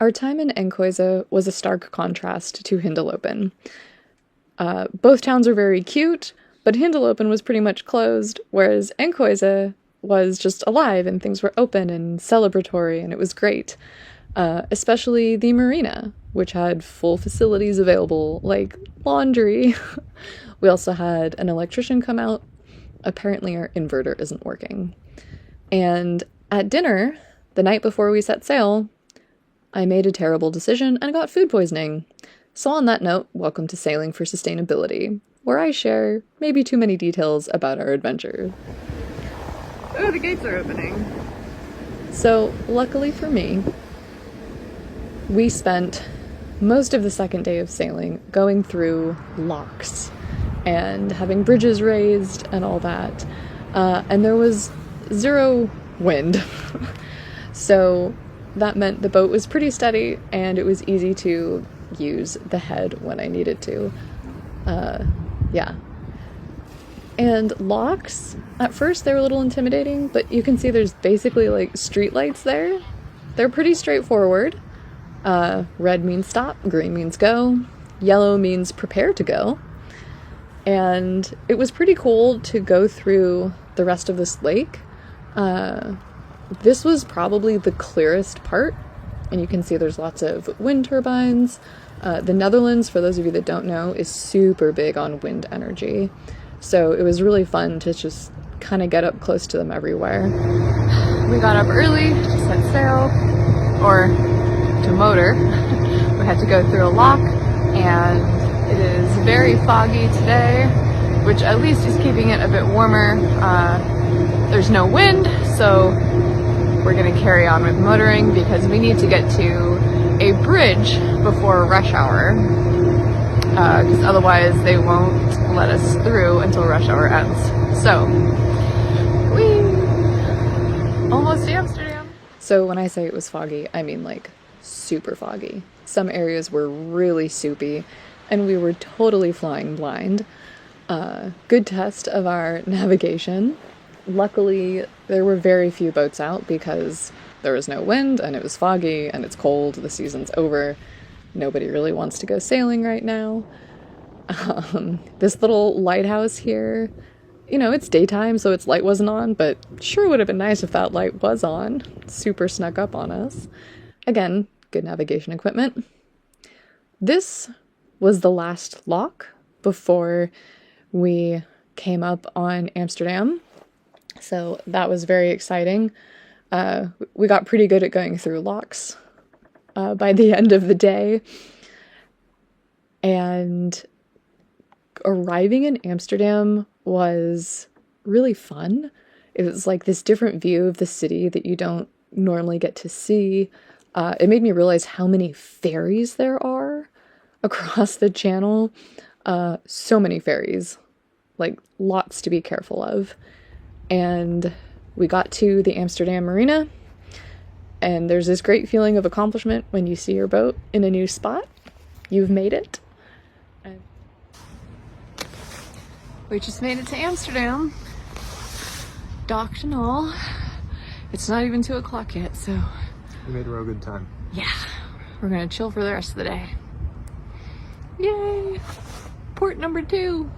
Our time in Enkhuizen was a stark contrast to Hindelopen. Both towns are very cute, but Hindelopen was pretty much closed, whereas Enkhuizen was just alive and things were open and celebratory, and it was great. Especially the marina, which had full facilities available, like laundry. We also had an electrician come out. Apparently our inverter isn't working. And at dinner, the night before we set sail, I made a terrible decision and got food poisoning. So on that note, welcome to Sailing for Sustainability, where I share maybe too many details about our adventure. Oh, the gates are opening. So luckily for me, we spent most of the second day of sailing going through locks and having bridges raised and all that. And there was zero wind. So that meant the boat was pretty steady and it was easy to use the head when I needed to. Yeah. And locks, at first they were a little intimidating, but you can see there's basically like street lights there. They're pretty straightforward. Red means stop, green means go, yellow means prepare to go. And it was pretty cool to go through the rest of this lake. This was probably the clearest part, and you can see there's lots of wind turbines. The Netherlands, for those of you that don't know, is super big on wind energy. So it was really fun to just kind of get up close to them everywhere. We got up early to set sail, or to motor. We had to go through a lock, and it is very foggy today, which at least is keeping it a bit warmer. There's no wind, so we're gonna carry on with motoring because we need to get to a bridge before rush hour, because otherwise they won't let us through until rush hour ends. So, almost to Amsterdam. So when I say it was foggy, I mean like super foggy. Some areas were really soupy, and we were totally flying blind. Good test of our navigation. Luckily, there were very few boats out because there was no wind, and it was foggy, and it's cold, the season's over. Nobody really wants to go sailing right now. This little lighthouse here, you know, it's daytime, so its light wasn't on, but sure would have been nice if that light was on. Super snuck up on us. Again, good navigation equipment. This was the last lock before we came up on Amsterdam. So that was very exciting. We got pretty good at going through locks by the end of the day. And arriving in Amsterdam was really fun. It was like this different view of the city that you don't normally get to see. It made me realize how many ferries there are across the channel. So many ferries, like lots to be careful of. And we got to the Amsterdam marina, and there's this great feeling of accomplishment when you see your boat in a new spot. You've made it. And we just made it to Amsterdam. Docked and all. It's not even 2 o'clock yet, so we made a real good time. Yeah, we're gonna chill for the rest of the day. Yay! Port number 2.